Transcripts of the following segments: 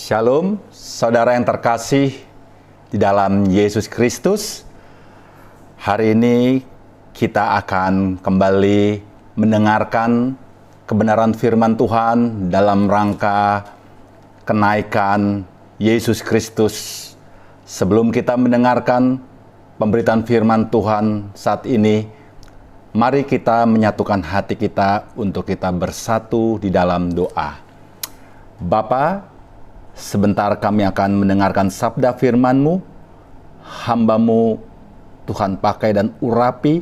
Shalom, saudara yang terkasih di dalam Yesus Kristus. Hari ini kita akan kembali mendengarkan kebenaran firman Tuhan dalam rangka kenaikan Yesus Kristus. Sebelum kita mendengarkan pemberitaan firman Tuhan saat ini, mari kita menyatukan hati kita untuk kita bersatu di dalam doa. Bapa, sebentar kami akan mendengarkan sabda firman-Mu. Hamba-Mu Tuhan pakai dan urapi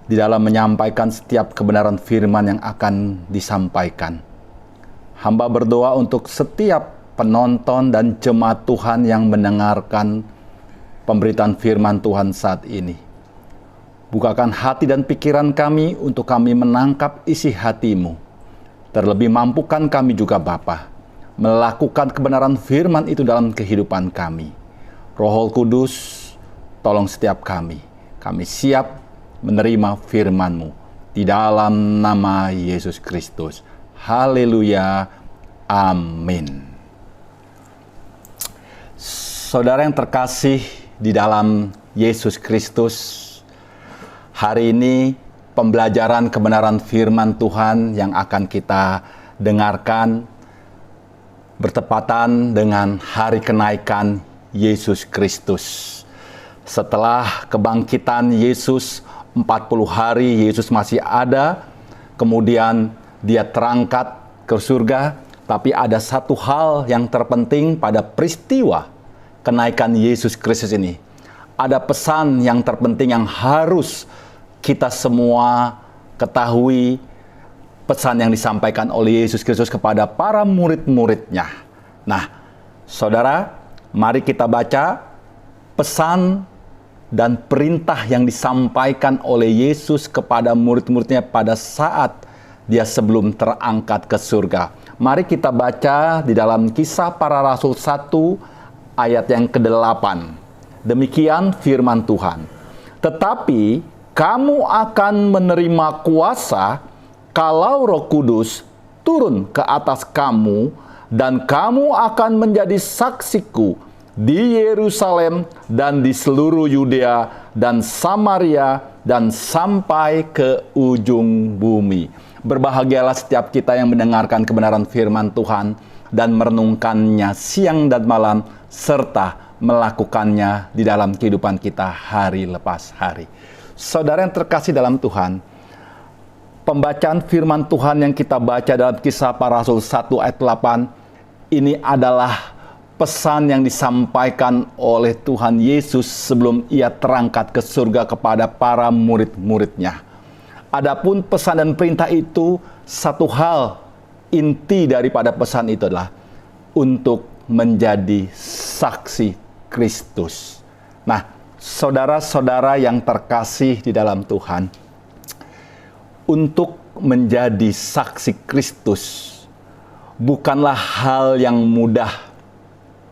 di dalam menyampaikan setiap kebenaran firman yang akan disampaikan. Hamba berdoa untuk setiap penonton dan jemaat Tuhan yang mendengarkan pemberitaan firman Tuhan saat ini. Bukakan hati dan pikiran kami untuk kami menangkap isi hati-Mu. Terlebih mampukan kami juga Bapa melakukan kebenaran firman itu dalam kehidupan kami. Roh Kudus, tolong setiap kami. Kami siap menerima firman-Mu. Di dalam nama Yesus Kristus. Haleluya. Amin. Saudara yang terkasih di dalam Yesus Kristus, hari ini pembelajaran kebenaran firman Tuhan yang akan kita dengarkan bertepatan dengan hari kenaikan Yesus Kristus. Setelah kebangkitan Yesus 40 hari Yesus masih ada, kemudian dia terangkat ke surga, tapi ada satu hal yang terpenting pada peristiwa kenaikan Yesus Kristus ini. Ada pesan yang terpenting yang harus kita semua ketahui, pesan yang disampaikan oleh Yesus Kristus kepada para murid-muridnya. Nah, saudara, mari kita baca pesan dan perintah yang disampaikan oleh Yesus kepada murid-muridnya pada saat dia sebelum terangkat ke surga. Mari kita baca di dalam Kisah Para Rasul 1 ayat yang ke-8. Demikian firman Tuhan. Tetapi kamu akan menerima kuasa kalau Roh Kudus turun ke atas kamu, dan kamu akan menjadi saksiku di Yerusalem dan di seluruh Yudea dan Samaria dan sampai ke ujung bumi. Berbahagialah setiap kita yang mendengarkan kebenaran firman Tuhan dan merenungkannya siang dan malam, serta melakukannya di dalam kehidupan kita hari lepas hari. Saudara yang terkasih dalam Tuhan, pembacaan firman Tuhan yang kita baca dalam Kisah Para Rasul 1 ayat 8, ini adalah pesan yang disampaikan oleh Tuhan Yesus sebelum ia terangkat ke surga kepada para murid-muridnya. Adapun pesan dan perintah itu, satu hal inti daripada pesan itu adalah untuk menjadi saksi Kristus. Nah, saudara-saudara yang terkasih di dalam Tuhan, untuk menjadi saksi Kristus bukanlah hal yang mudah.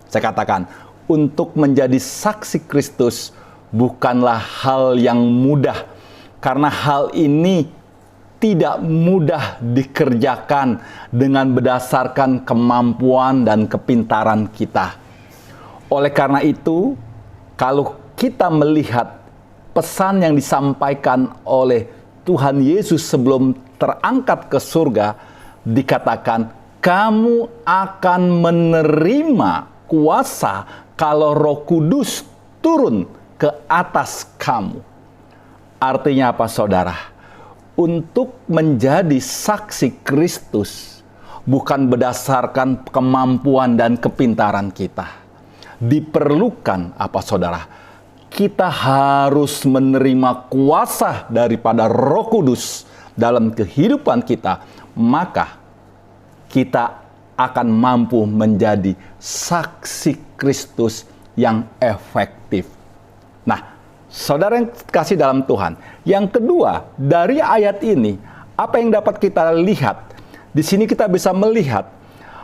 Saya katakan, untuk menjadi saksi Kristus bukanlah hal yang mudah, karena hal ini tidak mudah dikerjakan dengan berdasarkan kemampuan dan kepintaran kita. Oleh karena itu, kalau kita melihat pesan yang disampaikan oleh Tuhan Yesus sebelum terangkat ke surga, dikatakan, kamu akan menerima kuasa kalau Roh Kudus turun ke atas kamu. Artinya apa, saudara? Untuk menjadi saksi Kristus bukan berdasarkan kemampuan dan kepintaran kita. Diperlukan apa, saudara? Kita harus menerima kuasa daripada Roh Kudus dalam kehidupan kita, maka kita akan mampu menjadi saksi Kristus yang efektif. Nah, saudara yang kasih dalam Tuhan, yang kedua dari ayat ini, apa yang dapat kita lihat? Di sini kita bisa melihat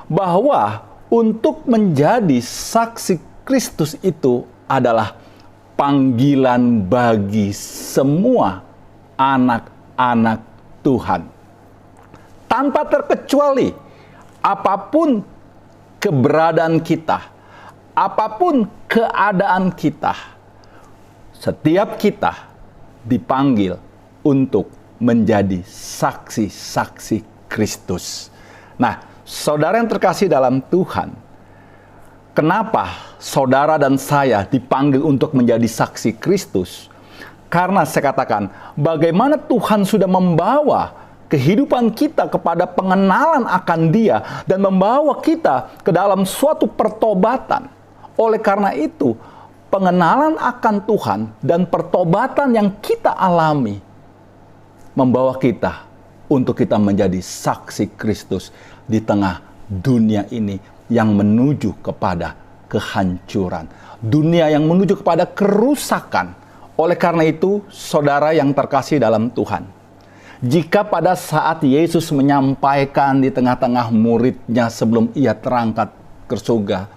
bahwa untuk menjadi saksi Kristus itu adalah panggilan bagi semua anak-anak Tuhan. Tanpa terkecuali, apapun keberadaan kita, apapun keadaan kita, setiap kita dipanggil untuk menjadi saksi-saksi Kristus. Nah, saudara yang terkasih dalam Tuhan, kenapa saudara dan saya dipanggil untuk menjadi saksi Kristus? Karena saya katakan, bagaimana Tuhan sudah membawa kehidupan kita kepada pengenalan akan Dia dan membawa kita ke dalam suatu pertobatan. Oleh karena itu, pengenalan akan Tuhan dan pertobatan yang kita alami membawa kita untuk kita menjadi saksi Kristus di tengah dunia ini yang menuju kepada kehancuran. Dunia yang menuju kepada kerusakan. Oleh karena itu, saudara yang terkasih dalam Tuhan, jika pada saat Yesus menyampaikan di tengah-tengah muridnya sebelum ia terangkat ke surga,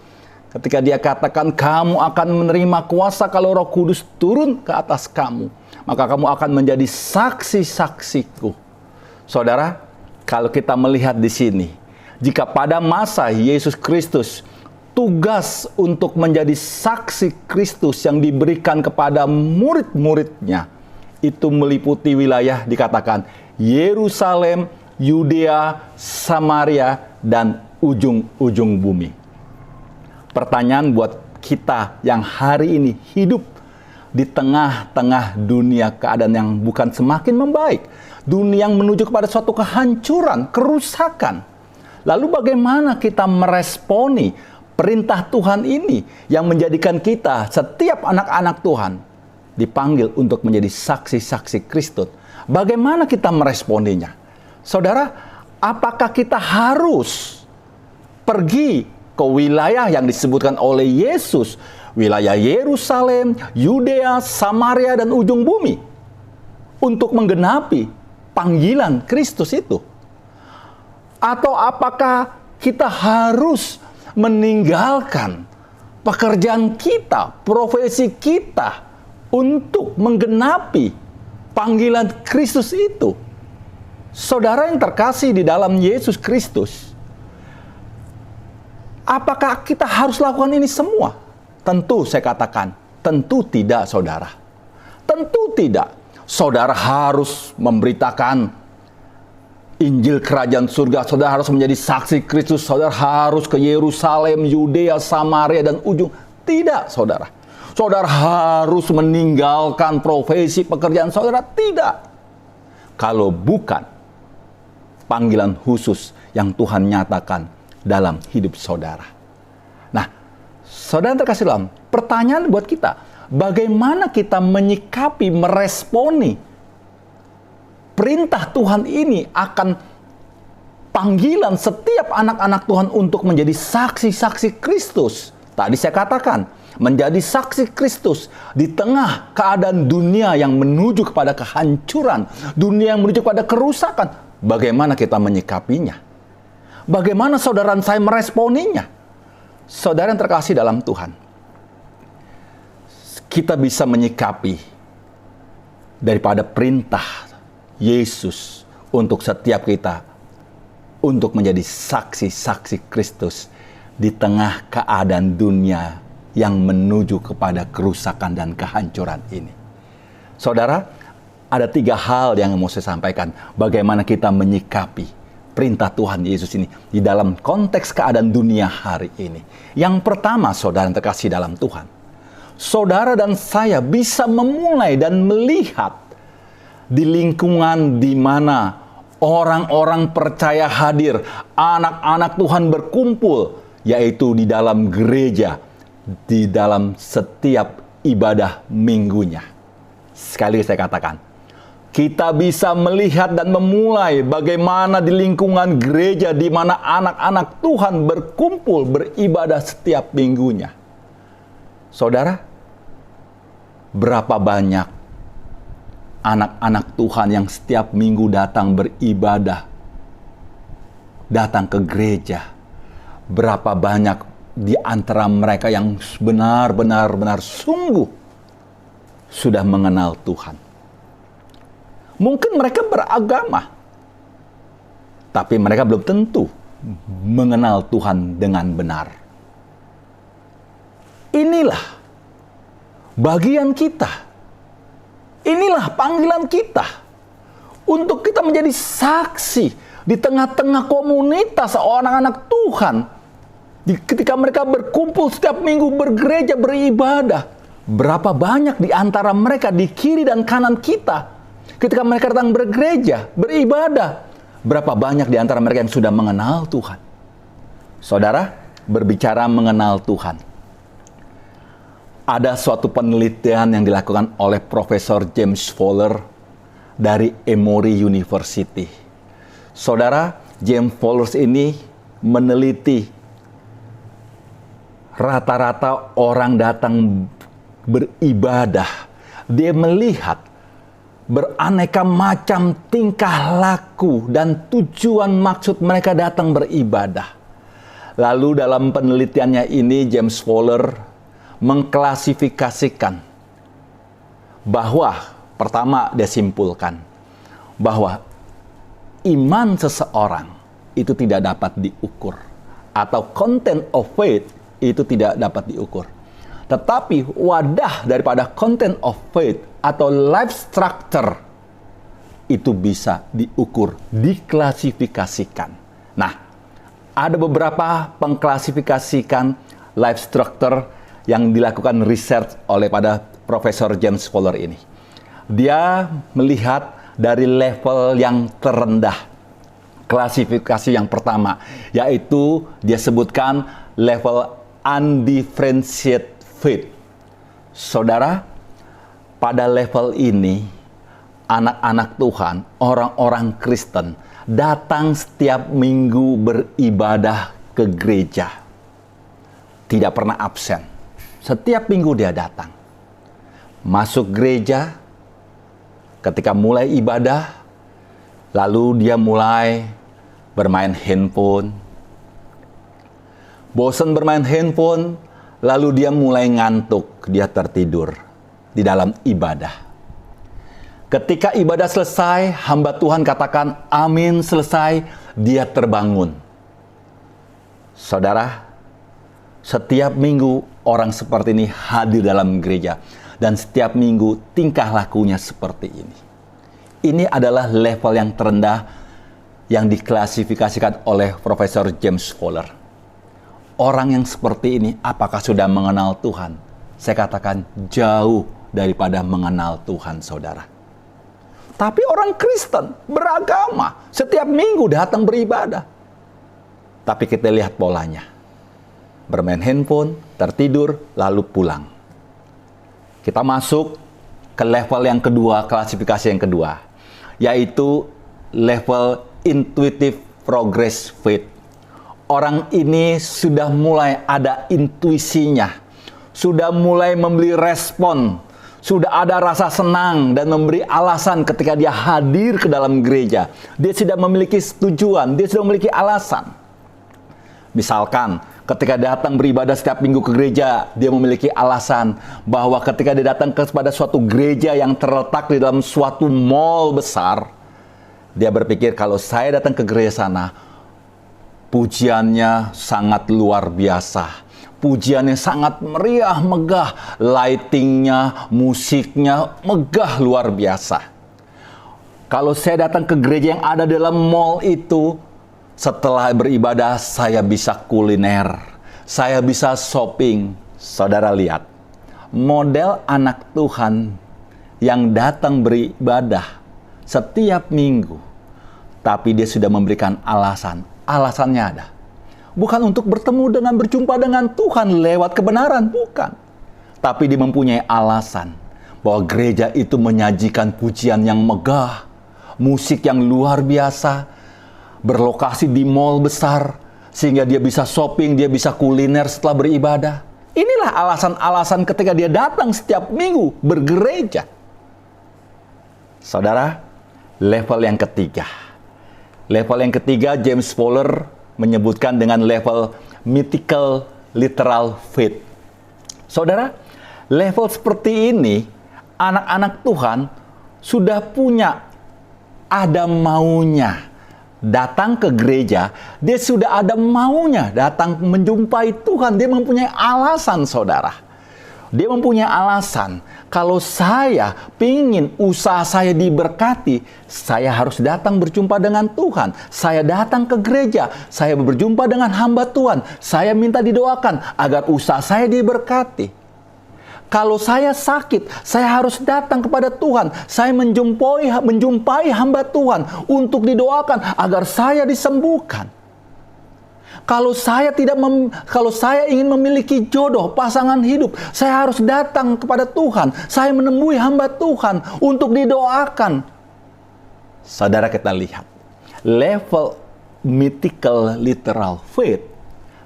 ketika dia katakan, kamu akan menerima kuasa kalau Roh Kudus turun ke atas kamu, maka kamu akan menjadi saksi-saksiku. Saudara, kalau kita melihat di sini, jika pada masa Yesus Kristus, tugas untuk menjadi saksi Kristus yang diberikan kepada murid-muridnya, itu meliputi wilayah dikatakan Yerusalem, Yudea, Samaria, dan ujung-ujung bumi. Pertanyaan buat kita yang hari ini hidup di tengah-tengah dunia keadaan yang bukan semakin membaik. Dunia yang menuju kepada suatu kehancuran, kerusakan. Lalu bagaimana kita meresponi perintah Tuhan ini yang menjadikan kita, setiap anak-anak Tuhan, dipanggil untuk menjadi saksi-saksi Kristus? Bagaimana kita meresponinya? Saudara, apakah kita harus pergi ke wilayah yang disebutkan oleh Yesus, wilayah Yerusalem, Yudea, Samaria, dan ujung bumi, untuk menggenapi panggilan Kristus itu? Atau apakah kita harus meninggalkan pekerjaan kita, profesi kita, untuk menggenapi panggilan Kristus itu? Saudara yang terkasih di dalam Yesus Kristus, apakah kita harus lakukan ini semua? Tentu saya katakan, tentu tidak, saudara. Tentu tidak. Saudara harus memberitakan Injil Kerajaan Surga. Saudara harus menjadi saksi Kristus. Saudara harus ke Yerusalem, Yudea, Samaria, dan ujung. Tidak, saudara. Saudara harus meninggalkan profesi pekerjaan saudara. Tidak. Kalau bukan panggilan khusus yang Tuhan nyatakan dalam hidup saudara. Nah, saudara yang terkasih dalam, pertanyaan buat kita, bagaimana kita menyikapi, meresponi perintah Tuhan ini akan panggilan setiap anak-anak Tuhan untuk menjadi saksi-saksi Kristus? Tadi saya katakan, menjadi saksi Kristus di tengah keadaan dunia yang menuju kepada kehancuran, dunia yang menuju kepada kerusakan. Bagaimana kita menyikapinya? Bagaimana saudara dan saya meresponinya? Saudara yang terkasih dalam Tuhan, kita bisa menyikapi daripada perintah Yesus untuk setiap kita untuk menjadi saksi-saksi Kristus di tengah keadaan dunia yang menuju kepada kerusakan dan kehancuran ini. Saudara, ada 3 hal yang mau saya sampaikan bagaimana kita menyikapi perintah Tuhan Yesus ini di dalam konteks keadaan dunia hari ini. Yang pertama, saudara yang terkasih dalam Tuhan, saudara dan saya bisa memulai dan melihat di lingkungan di mana orang-orang percaya hadir, anak-anak Tuhan berkumpul, yaitu di dalam gereja, di dalam setiap ibadah minggunya. Sekali saya katakan, kita bisa melihat dan memulai bagaimana di lingkungan gereja di mana anak-anak Tuhan berkumpul beribadah setiap minggunya. Saudara, berapa banyak anak-anak Tuhan yang setiap minggu datang beribadah, datang ke gereja? Berapa banyak di antara mereka yang benar-benar sungguh sudah mengenal Tuhan? Mungkin mereka beragama, tapi mereka belum tentu mengenal Tuhan dengan benar. Inilah bagian kita. Inilah panggilan kita untuk kita menjadi saksi di tengah-tengah komunitas orang-anak Tuhan. Ketika mereka berkumpul setiap minggu bergereja, beribadah, berapa banyak di antara mereka di kiri dan kanan kita, ketika mereka datang bergereja, beribadah, berapa banyak di antara mereka yang sudah mengenal Tuhan? Saudara, berbicara mengenal Tuhan, ada suatu penelitian yang dilakukan oleh Profesor James Fowler dari Emory University. Saudara, James Fowler ini meneliti rata-rata orang datang beribadah, dia melihat beraneka macam tingkah laku dan tujuan maksud mereka datang beribadah. Lalu dalam penelitiannya ini James Fowler mengklasifikasikan bahwa pertama dia simpulkan bahwa iman seseorang itu tidak dapat diukur, atau content of faith itu tidak dapat diukur. Tetapi wadah daripada content of faith atau life structure itu bisa diukur, diklasifikasikan. Nah, ada beberapa pengklasifikasikan life structure yang dilakukan research oleh pada Profesor James Fowler ini. Dia melihat dari level yang terendah. Klasifikasi yang pertama, yaitu dia sebutkan level undifferentiated faith. Saudara, pada level ini, anak-anak Tuhan, orang-orang Kristen, datang setiap minggu beribadah ke gereja. Tidak pernah absen. Setiap minggu dia datang. Masuk gereja, ketika mulai ibadah, lalu dia mulai bermain handphone. Bosan bermain handphone, lalu dia mulai ngantuk, dia tertidur di dalam ibadah. Ketika ibadah selesai, hamba Tuhan katakan, amin, selesai, dia terbangun. Saudara, setiap minggu orang seperti ini hadir dalam gereja. Dan setiap minggu tingkah lakunya seperti ini. Ini adalah level yang terendah yang diklasifikasikan oleh Profesor James Fowler. Orang yang seperti ini apakah sudah mengenal Tuhan? Saya katakan jauh daripada mengenal Tuhan, saudara. Tapi orang Kristen beragama, setiap minggu datang beribadah. Tapi kita lihat polanya. Bermain handphone, tertidur, lalu pulang. Kita masuk ke level yang kedua, klasifikasi yang kedua, yaitu level intuitive progress faith. Orang ini sudah mulai ada intuisinya, sudah mulai memberi respon, sudah ada rasa senang dan memberi alasan ketika dia hadir ke dalam gereja. Dia sudah memiliki tujuan, dia sudah memiliki alasan. Misalkan, ketika datang beribadah setiap minggu ke gereja, dia memiliki alasan bahwa ketika dia datang kepada suatu gereja yang terletak di dalam suatu mall besar, dia berpikir kalau saya datang ke gereja sana, pujiannya sangat luar biasa. Pujiannya sangat meriah, megah. Lightingnya, musiknya megah luar biasa. Kalau saya datang ke gereja yang ada dalam mall itu, setelah beribadah, saya bisa kuliner, saya bisa shopping. Saudara lihat, model anak Tuhan yang datang beribadah setiap minggu, tapi dia sudah memberikan alasan. Alasannya ada. Bukan untuk bertemu dengan, berjumpa dengan Tuhan lewat kebenaran, bukan. Tapi dia mempunyai alasan bahwa gereja itu menyajikan pujian yang megah, musik yang luar biasa, berlokasi di mall besar, sehingga dia bisa shopping, dia bisa kuliner setelah beribadah. Inilah alasan-alasan ketika dia datang setiap minggu bergereja. Saudara, level yang ketiga. Level yang ketiga James Fowler menyebutkan dengan level mythical literal faith. Saudara, level seperti ini, anak-anak Tuhan sudah punya, ada maunya datang ke gereja, dia sudah ada maunya datang menjumpai Tuhan. Dia mempunyai alasan, saudara. Dia mempunyai alasan, kalau saya ingin usaha saya diberkati, saya harus datang berjumpa dengan Tuhan. Saya datang ke gereja, saya berjumpa dengan hamba Tuhan. Saya minta didoakan agar usaha saya diberkati. Kalau saya sakit, saya harus datang kepada Tuhan. Saya menjumpai hamba Tuhan untuk didoakan agar saya disembuhkan. Kalau saya ingin memiliki jodoh, pasangan hidup, saya harus datang kepada Tuhan. Saya menemui hamba Tuhan untuk didoakan. Saudara, kita lihat level mythical literal faith,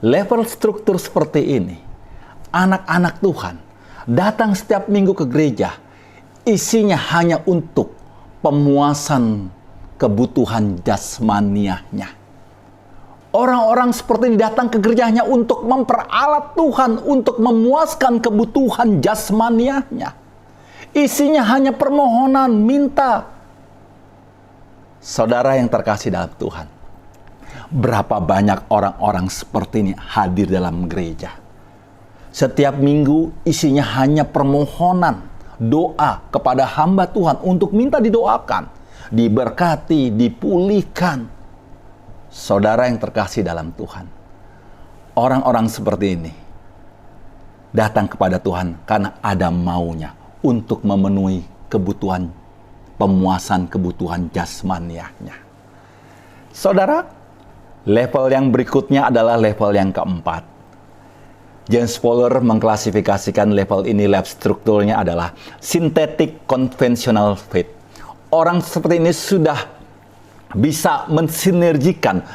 level struktur seperti ini, anak-anak Tuhan datang setiap minggu ke gereja, isinya hanya untuk pemuasan kebutuhan jasmaniahnya. Orang-orang seperti ini datang ke gereja hanya untuk memperalat Tuhan, untuk memuaskan kebutuhan jasmaniahnya. Isinya hanya permohonan, minta. Saudara yang terkasih dalam Tuhan, berapa banyak orang-orang seperti ini hadir dalam gereja. Setiap minggu isinya hanya permohonan, doa kepada hamba Tuhan untuk minta didoakan, diberkati, dipulihkan. Saudara yang terkasih dalam Tuhan, orang-orang seperti ini datang kepada Tuhan karena ada maunya untuk memenuhi kebutuhan, pemuasan kebutuhan jasmaniahnya. Saudara, level yang berikutnya adalah level yang keempat. James Fowler mengklasifikasikan level ini, level strukturnya adalah synthetic conventional faith. Orang seperti ini sudah bisa mensinergikan,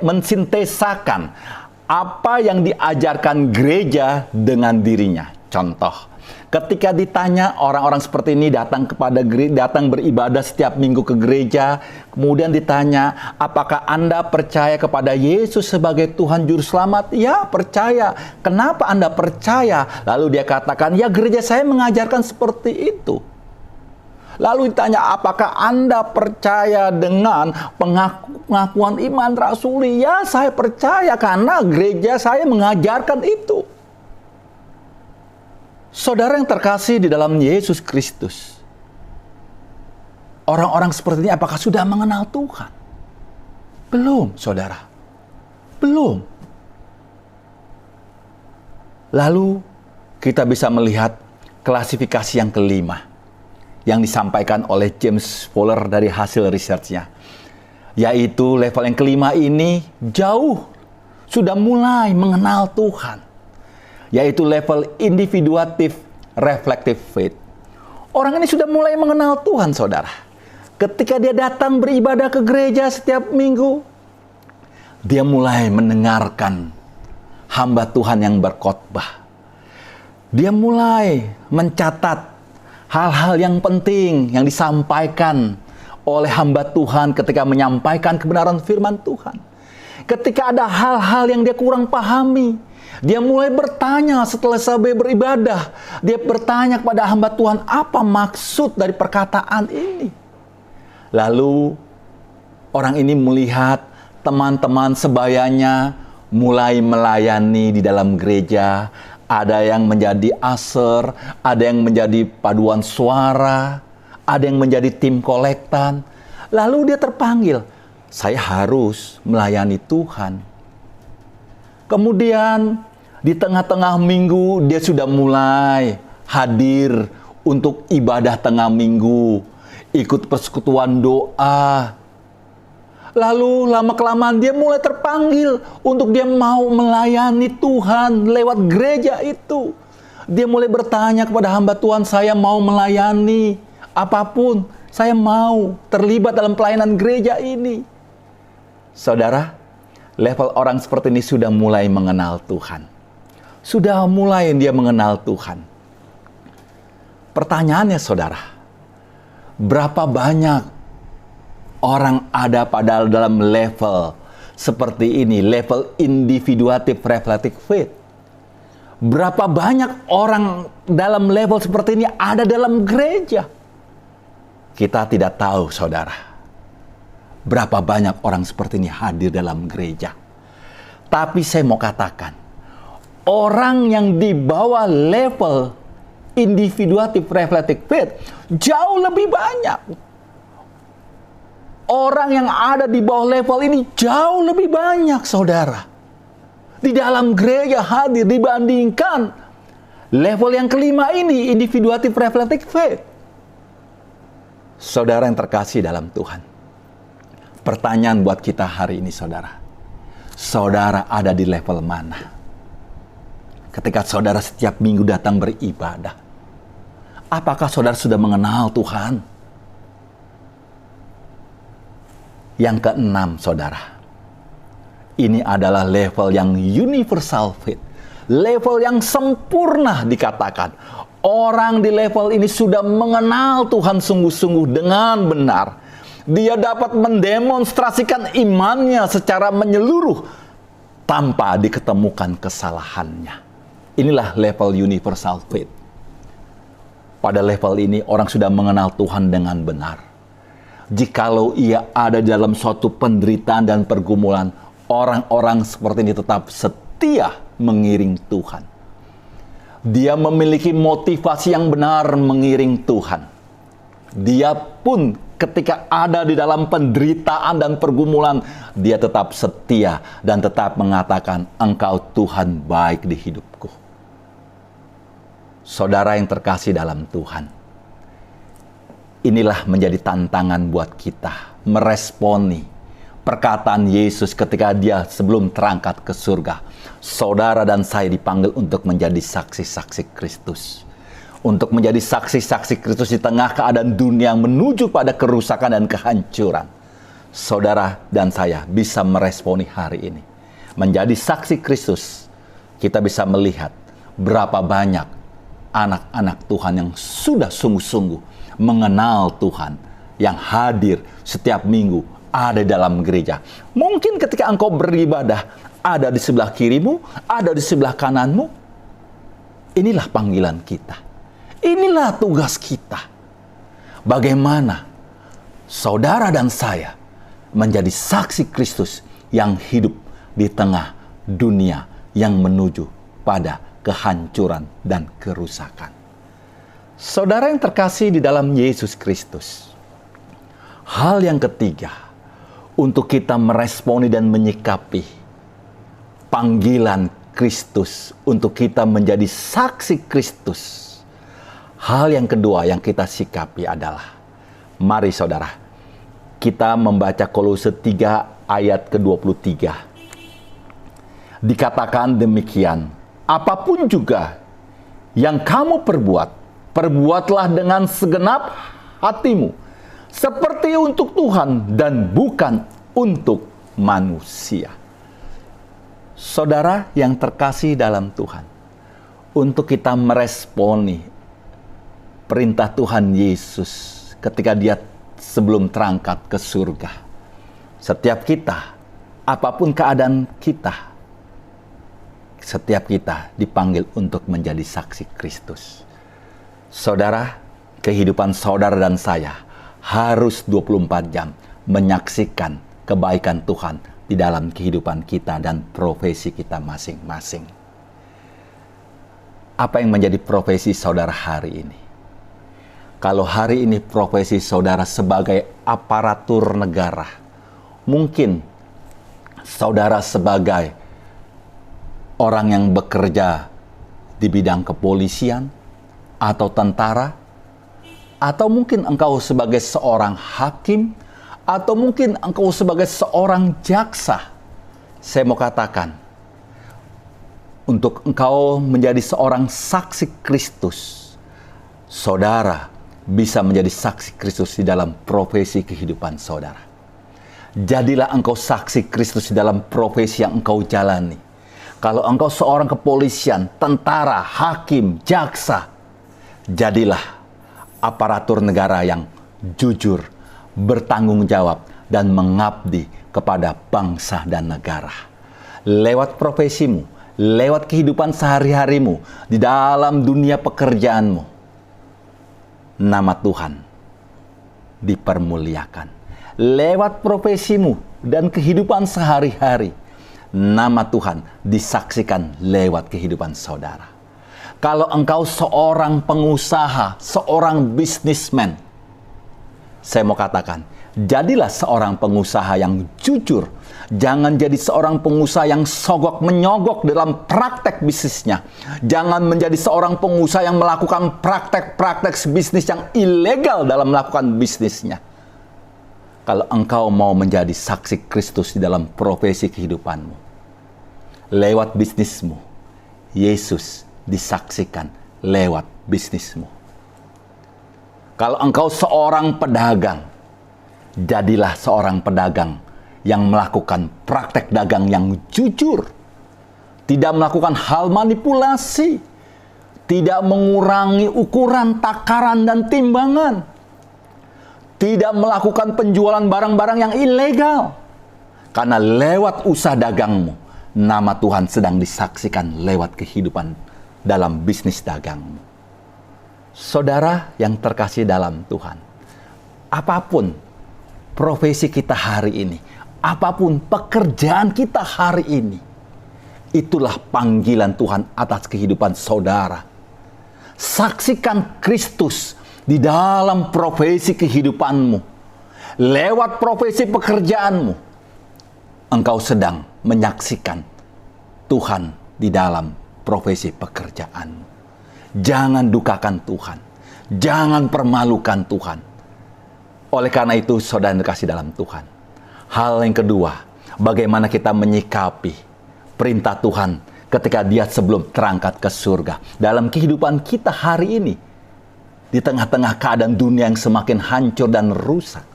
mensintesakan apa yang diajarkan gereja dengan dirinya. Contoh, ketika ditanya, orang-orang seperti ini datang beribadah setiap minggu ke gereja, kemudian ditanya, apakah Anda percaya kepada Yesus sebagai Tuhan Juru Selamat? Ya, percaya. Kenapa Anda percaya? Lalu dia katakan, ya gereja saya mengajarkan seperti itu. Lalu ditanya, apakah Anda percaya dengan pengakuan iman rasuli? Ya, saya percaya karena gereja saya mengajarkan itu. Saudara yang terkasih di dalam Yesus Kristus, orang-orang seperti ini apakah sudah mengenal Tuhan? Belum, saudara. Belum. Lalu kita bisa melihat klasifikasi yang kelima yang disampaikan oleh James Fowler dari hasil researchnya, yaitu level yang kelima ini jauh sudah mulai mengenal Tuhan, yaitu level individuatif reflective faith. Orang ini sudah mulai mengenal Tuhan, saudara. Ketika dia datang beribadah ke gereja setiap minggu, dia mulai mendengarkan hamba Tuhan yang berkhotbah. Dia mulai mencatat hal-hal yang penting yang disampaikan oleh hamba Tuhan ketika menyampaikan kebenaran firman Tuhan. Ketika ada hal-hal yang dia kurang pahami, dia mulai bertanya setelah selesai beribadah. Dia bertanya kepada hamba Tuhan, apa maksud dari perkataan ini? Lalu orang ini melihat teman-teman sebayanya mulai melayani di dalam gereja. Ada yang menjadi usher, ada yang menjadi paduan suara, ada yang menjadi tim kolektan. Lalu dia terpanggil, saya harus melayani Tuhan. Kemudian di tengah-tengah minggu dia sudah mulai hadir untuk ibadah tengah minggu, ikut persekutuan doa. Lalu lama-kelamaan dia mulai terpanggil untuk dia mau melayani Tuhan lewat gereja itu. Dia mulai bertanya kepada hamba Tuhan, saya mau melayani apapun, saya mau terlibat dalam pelayanan gereja ini. Saudara, level orang seperti ini sudah mulai mengenal Tuhan. Sudah mulai dia mengenal Tuhan. Pertanyaannya, saudara, berapa banyak orang ada pada dalam level seperti ini, level individuatif reflective faith? Berapa banyak orang dalam level seperti ini ada dalam gereja? Kita tidak tahu, saudara. Berapa banyak orang seperti ini hadir dalam gereja? Tapi saya mau katakan, orang yang di bawah level individuatif reflective faith jauh lebih banyak. Orang yang ada di bawah level ini jauh lebih banyak, saudara. Di dalam gereja hadir dibandingkan level yang kelima ini, individuatif reflective faith. Saudara yang terkasih dalam Tuhan, pertanyaan buat kita hari ini, saudara. Saudara ada di level mana? Ketika saudara setiap minggu datang beribadah, apakah saudara sudah mengenal Tuhan? Yang keenam, saudara, Ini adalah level yang universal faith. Level yang sempurna dikatakan. Orang di level ini sudah mengenal Tuhan sungguh-sungguh dengan benar. Dia dapat mendemonstrasikan imannya secara menyeluruh tanpa diketemukan kesalahannya. Inilah level universal faith. Pada level ini orang sudah mengenal Tuhan dengan benar. Jikalau ia ada dalam suatu penderitaan dan pergumulan, orang-orang seperti ini tetap setia mengiring Tuhan. Dia memiliki motivasi yang benar mengiring Tuhan. Dia pun ketika ada di dalam penderitaan dan pergumulan, dia tetap setia dan tetap mengatakan, Engkau Tuhan baik di hidupku. Saudara yang terkasih dalam Tuhan, inilah menjadi tantangan buat kita meresponi perkataan Yesus ketika dia sebelum terangkat ke surga. Saudara dan saya dipanggil untuk menjadi saksi-saksi Kristus. Untuk menjadi saksi-saksi Kristus di tengah keadaan dunia yang menuju pada kerusakan dan kehancuran. Saudara dan saya bisa meresponi hari ini. Menjadi saksi Kristus, kita bisa melihat berapa banyak anak-anak Tuhan yang sudah sungguh-sungguh mengenal Tuhan, yang hadir setiap minggu ada dalam gereja. Mungkin ketika engkau beribadah, ada di sebelah kirimu, ada di sebelah kananmu. Inilah panggilan kita. Inilah tugas kita. Bagaimana saudara dan saya menjadi saksi Kristus yang hidup di tengah dunia yang menuju pada kehancuran dan kerusakan. Saudara yang terkasih di dalam Yesus Kristus, hal yang ketiga untuk kita meresponi dan menyikapi panggilan Kristus untuk kita menjadi saksi Kristus. Hal yang kedua yang kita sikapi adalah, mari saudara, kita membaca Kolose 3 ayat ke-23. Dikatakan demikian, apapun juga yang kamu perbuat, perbuatlah dengan segenap hatimu, seperti untuk Tuhan dan bukan untuk manusia. Saudara yang terkasih dalam Tuhan, untuk kita meresponi perintah Tuhan Yesus ketika dia sebelum terangkat ke surga. Setiap kita, apapun keadaan kita, setiap kita dipanggil untuk menjadi saksi Kristus. Saudara, kehidupan saudara dan saya harus 24 jam menyaksikan kebaikan Tuhan di dalam kehidupan kita dan profesi kita masing-masing. Apa yang menjadi profesi saudara hari ini? Kalau hari ini profesi saudara sebagai aparatur negara, mungkin saudara sebagai orang yang bekerja di bidang kepolisian atau tentara, atau mungkin engkau sebagai seorang hakim, atau mungkin engkau sebagai seorang jaksa. Saya mau katakan, untuk engkau menjadi seorang saksi Kristus, saudara bisa menjadi saksi Kristus di dalam profesi kehidupan saudara. Jadilah engkau saksi Kristus di dalam profesi yang engkau jalani. Kalau engkau seorang kepolisian, tentara, hakim, jaksa, jadilah aparatur negara yang jujur, bertanggung jawab, dan mengabdi kepada bangsa dan negara. Lewat profesimu, lewat kehidupan sehari-harimu, di dalam dunia pekerjaanmu, nama Tuhan dipermuliakan. Lewat profesimu dan kehidupan sehari-hari, nama Tuhan disaksikan lewat kehidupan saudara. Kalau engkau seorang pengusaha, seorang bisnismen, saya mau katakan, jadilah seorang pengusaha yang jujur. Jangan jadi seorang pengusaha yang sogok menyogok dalam praktek bisnisnya. Jangan menjadi seorang pengusaha yang melakukan praktek-praktek bisnis yang ilegal dalam melakukan bisnisnya. Kalau engkau mau menjadi saksi Kristus di dalam profesi kehidupanmu, lewat bisnismu, Yesus disaksikan lewat bisnismu. Kalau engkau seorang pedagang, jadilah seorang pedagang yang melakukan praktek dagang yang jujur, tidak melakukan hal manipulasi, tidak mengurangi ukuran, takaran, dan timbangan, tidak melakukan penjualan barang-barang yang ilegal. Karena lewat usaha dagangmu, nama Tuhan sedang disaksikan lewat kehidupan dalam bisnis dagangmu. Saudara yang terkasih dalam Tuhan, apapun profesi kita hari ini, apapun pekerjaan kita hari ini, itulah panggilan Tuhan atas kehidupan saudara. Saksikan Kristus di dalam profesi kehidupanmu. Lewat profesi pekerjaanmu, engkau sedang menyaksikan Tuhan di dalam profesi pekerjaanmu. Jangan dukakan Tuhan. Jangan permalukan Tuhan. Oleh karena itu, saudara yang dikasih dalam Tuhan, hal yang kedua, bagaimana kita menyikapi perintah Tuhan ketika Dia sebelum terangkat ke surga. Dalam kehidupan kita hari ini, di tengah-tengah keadaan dunia yang semakin hancur dan rusak,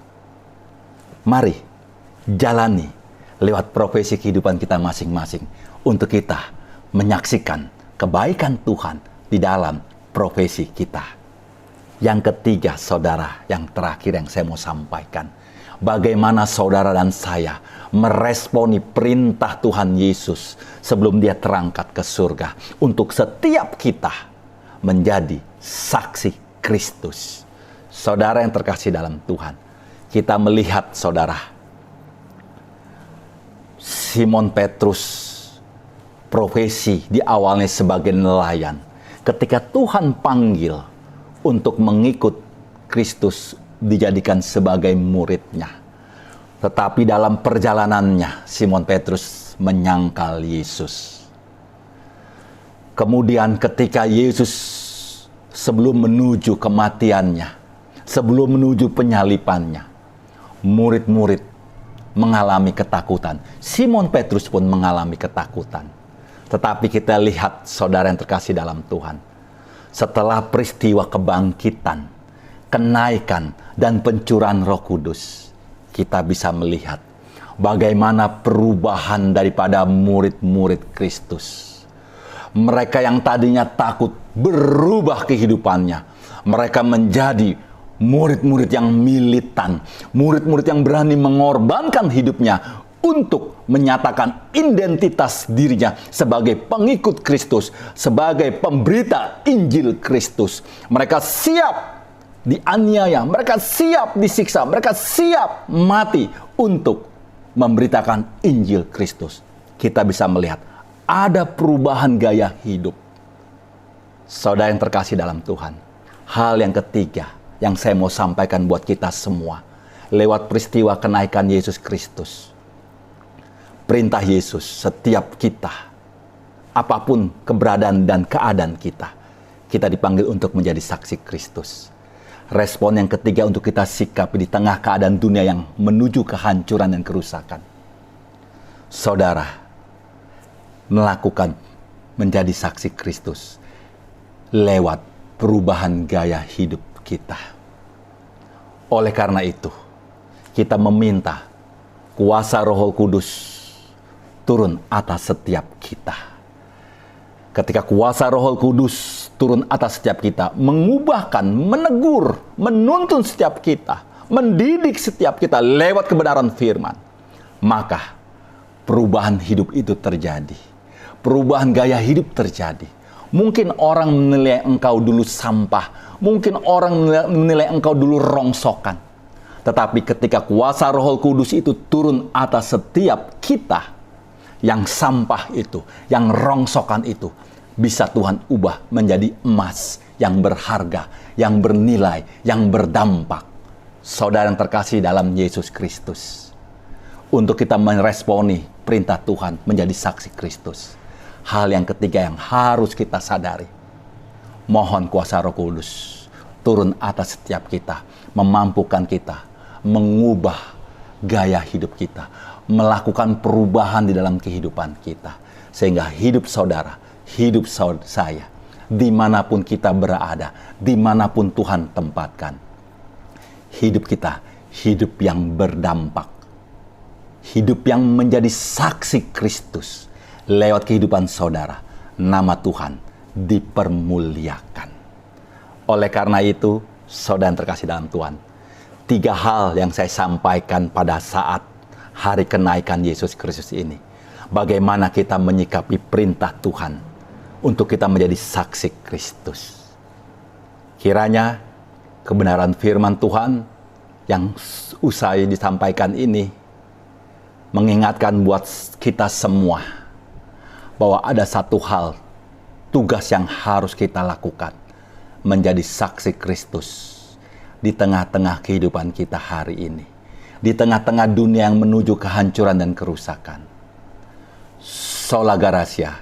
mari jalani lewat profesi kehidupan kita masing-masing untuk kita menyaksikan kebaikan Tuhan di dalam profesi kita. Yang ketiga, saudara, yang terakhir yang saya mau sampaikan, bagaimana saudara dan saya meresponi perintah Tuhan Yesus sebelum Dia terangkat ke surga untuk setiap kita menjadi saksi Kristus. Saudara yang terkasih dalam Tuhan, kita melihat saudara, Simon Petrus profesi di awalnya sebagai nelayan. Ketika Tuhan panggil untuk mengikut Kristus, dijadikan sebagai muridnya. Tetapi dalam perjalanannya, Simon Petrus menyangkal Yesus. Kemudian ketika Yesus sebelum menuju kematiannya, sebelum menuju penyalipannya, murid-murid mengalami ketakutan. Simon Petrus pun mengalami ketakutan. Tetapi kita lihat saudara yang terkasih dalam Tuhan, setelah peristiwa kebangkitan, kenaikan, dan pencurahan Roh Kudus, kita bisa melihat bagaimana perubahan daripada murid-murid Kristus. Mereka yang tadinya takut berubah kehidupannya. Mereka menjadi murid-murid yang militan, murid-murid yang berani mengorbankan hidupnya untuk menyatakan identitas dirinya sebagai pengikut Kristus, sebagai pemberita Injil Kristus. Mereka siap dianiaya, mereka siap disiksa, mereka siap mati untuk memberitakan Injil Kristus. Kita bisa melihat ada perubahan gaya hidup. Saudara yang terkasih dalam Tuhan, hal yang ketiga yang saya mau sampaikan buat kita semua lewat peristiwa kenaikan Yesus Kristus. Perintah Yesus, setiap kita, apapun keberadaan dan keadaan kita, kita dipanggil untuk menjadi saksi Kristus. Respon yang ketiga untuk kita sikapi di tengah keadaan dunia yang menuju kehancuran dan kerusakan. Saudara, melakukan menjadi saksi Kristus lewat perubahan gaya hidup kita. Oleh karena itu, kita meminta kuasa Roh Kudus turun atas setiap kita. Ketika kuasa Roh Kudus turun atas setiap kita, mengubahkan, menegur, menuntun setiap kita, mendidik setiap kita lewat kebenaran firman, maka perubahan hidup itu terjadi. Perubahan gaya hidup terjadi. Mungkin orang menilai engkau dulu sampah, mungkin orang menilai engkau dulu rongsokan. Tetapi ketika kuasa Roh Kudus itu turun atas setiap kita, yang sampah itu, yang rongsokan itu, bisa Tuhan ubah menjadi emas yang berharga, yang bernilai, yang berdampak. Saudara yang terkasih dalam Yesus Kristus, untuk kita meresponi perintah Tuhan menjadi saksi Kristus, hal yang ketiga yang harus kita sadari, mohon kuasa Roh Kudus turun atas setiap kita, memampukan kita mengubah gaya hidup kita, melakukan perubahan di dalam kehidupan kita, sehingga hidup saudara, hidup saya, dimanapun kita berada, dimanapun Tuhan tempatkan, hidup kita hidup yang berdampak, hidup yang menjadi saksi Kristus lewat kehidupan saudara. Nama Tuhan dipermuliakan. Oleh karena itu, saudara yang terkasih dalam Tuhan, 3 hal yang saya sampaikan pada saat hari kenaikan Yesus Kristus ini. Bagaimana kita menyikapi perintah Tuhan untuk kita menjadi saksi Kristus. Kiranya kebenaran firman Tuhan yang usai disampaikan ini mengingatkan buat kita semua bahwa ada satu hal, tugas yang harus kita lakukan, menjadi saksi Kristus di tengah-tengah kehidupan kita hari ini, di tengah-tengah dunia yang menuju kehancuran dan kerusakan. Sola Gratia,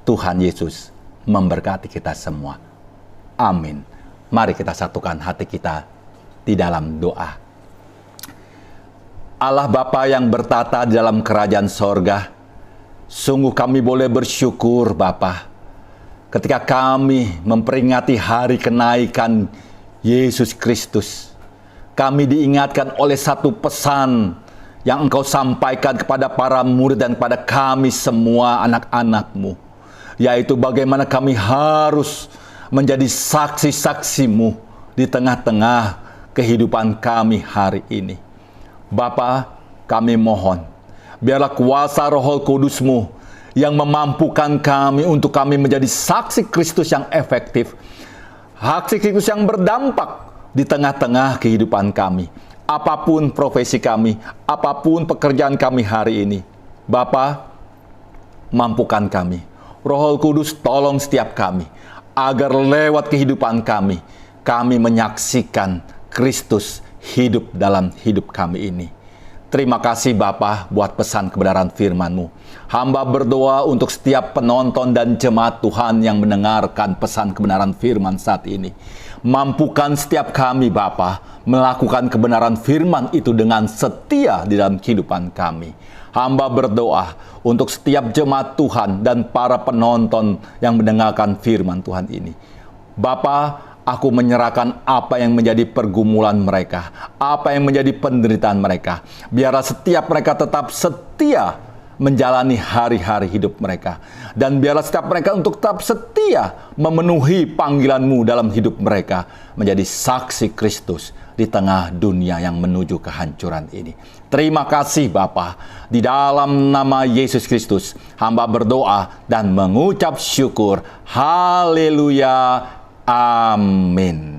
Tuhan Yesus memberkati kita semua. Amin. Mari kita satukan hati kita di dalam doa. Allah Bapa yang bertata di dalam kerajaan sorga, sungguh kami boleh bersyukur Bapa, ketika kami memperingati hari kenaikan Yesus Kristus. Kami diingatkan oleh satu pesan yang Engkau sampaikan kepada para murid dan kepada kami semua anak-anak-Mu, yaitu bagaimana kami harus menjadi saksi-saksi-Mu di tengah-tengah kehidupan kami hari ini. Bapa, kami mohon, biarlah kuasa Roh Kudus-Mu yang memampukan kami untuk kami menjadi saksi Kristus yang efektif, saksi Kristus yang berdampak di tengah-tengah kehidupan kami. Apapun profesi kami, apapun pekerjaan kami hari ini, Bapa, mampukan kami. Roh Kudus tolong setiap kami, agar lewat kehidupan kami, kami menyaksikan Kristus hidup dalam hidup kami ini. Terima kasih Bapa buat pesan kebenaran firman-Mu. Hamba berdoa untuk setiap penonton dan jemaat Tuhan yang mendengarkan pesan kebenaran firman saat ini. Mampukan setiap kami Bapa melakukan kebenaran firman itu dengan setia di dalam kehidupan kami. Hamba berdoa untuk setiap jemaat Tuhan dan para penonton yang mendengarkan firman Tuhan ini. Bapa, aku menyerahkan apa yang menjadi pergumulan mereka, apa yang menjadi penderitaan mereka. Biarlah setiap mereka tetap setia menjalani hari-hari hidup mereka. Dan biarlah setiap mereka untuk tetap setia memenuhi panggilan-Mu dalam hidup mereka, menjadi saksi Kristus di tengah dunia yang menuju kehancuran ini. Terima kasih Bapa, di dalam nama Yesus Kristus hamba berdoa dan mengucap syukur. Haleluya. Amin.